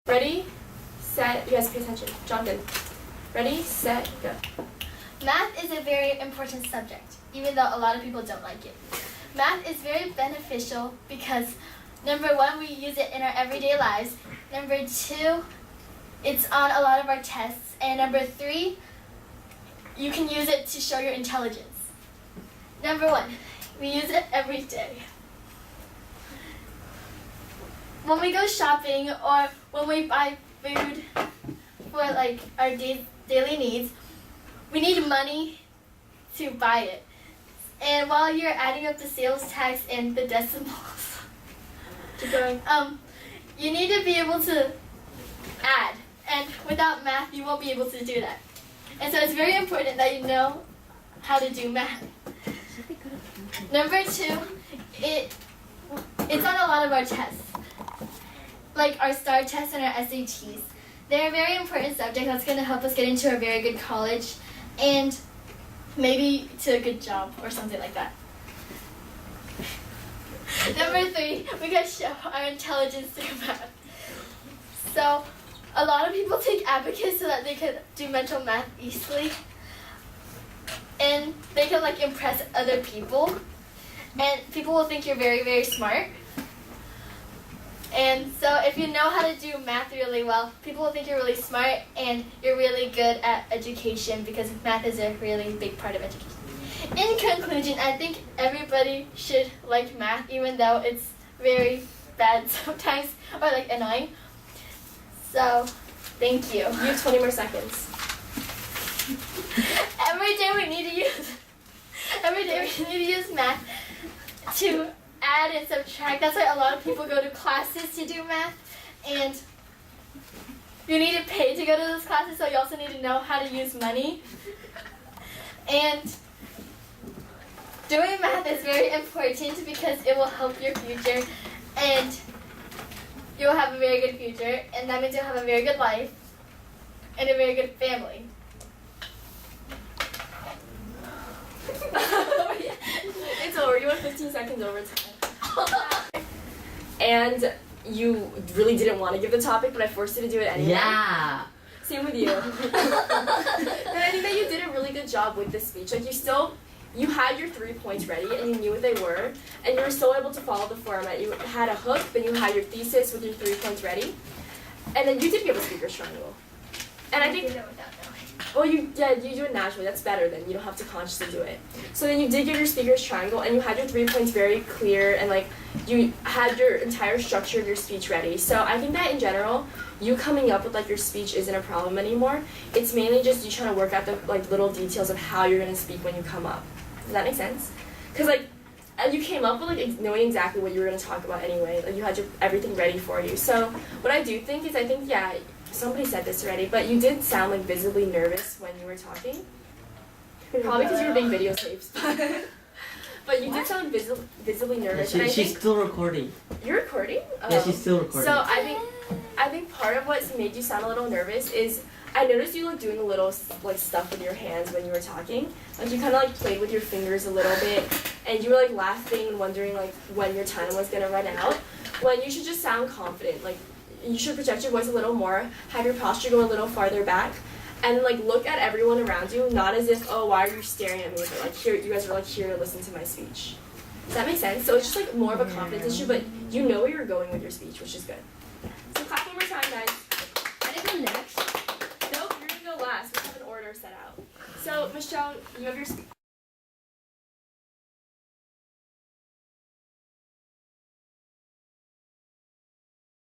Ready, set, you guys pay attention. Jonathan. Ready, set, go. Math is a very important subject, even though a lot of people don't like it. Math is very beneficial because, number one, we use it in our everyday lives. Number two, it's on a lot of our tests. And number three, you can use it to show your intelligence. Number one, we use it every day. When we go shopping or when we buy food for like our daily needs, we need money to buy it. And while you're adding up the sales tax and the decimals, Keep going. you need to be able to add. And without math, you won't be able to do that. And so it's very important that you know how to do math. Number two, it's on a lot of our tests, like our STAR tests and our SATs. They're a very important subject that's going to help us get into a very good college and maybe to a good job or something like that. Number three, we got to show our intelligence through math. So a lot of people take abacus so that they can do mental math easily. And they can like impress other people. And people will think you're very, very smart. And so if you know how to do math really well, people will think you're really smart and you're really good at education because math is a really big part of education. In conclusion, I think everybody should like math even though it's very bad sometimes or like annoying. So, thank you. You have 20 more seconds. Every day we need to use math to add and subtract. That's why a lot of people go to classes to do math, and you need to pay to go to those classes, so you also need to know how to use money. And doing math is very important because it will help your future, and you will have a very good future, and that means you'll have a very good life and a very good family. It's over. You went 15 seconds over time. And you really didn't want to give the topic, but I forced you to do it anyway. Yeah. Same with you. And I think that you did a really good job with this speech. Like you had your 3 points ready and you knew what they were, and you were still able to follow the format. You had a hook, then you had your thesis with your 3 points ready, and then you did give a speaker's triangle. And I think, well, you do it naturally. That's better then. You don't have to consciously do it. So then you did give your speaker's triangle, and you had your 3 points very clear, and like you had your entire structure of your speech ready. So I think that in general, you coming up with like your speech isn't a problem anymore. It's mainly just you trying to work out the like little details of how you're gonna speak when you come up. Does that make sense? Because like you came up with like knowing exactly what you were gonna talk about anyway. Like you had everything ready for you. So what I do think is yeah. Somebody said this already, but you did sound like visibly nervous when you were talking. Probably because you were being videotaped. But you did sound visibly nervous. Yeah, and she's still recording. You're recording? Yeah, she's still recording. So I think part of what made you sound a little nervous is I noticed you like doing a little like stuff with your hands when you were talking. Like you kind of like played with your fingers a little bit, and you were like laughing and wondering like when your time was gonna run out. When you should just sound confident. Like you should project your voice a little more, have your posture go a little farther back, and like look at everyone around you, not as if, oh, why are you staring at me? But like here, you guys are like here to listen to my speech. Does that make sense? So it's just like more of a confidence issue, but you know where you're going with your speech, which is good. So clap one more time, guys. I didn't go next. Nope, you're gonna go last. We have an order set out. So Michelle, you have your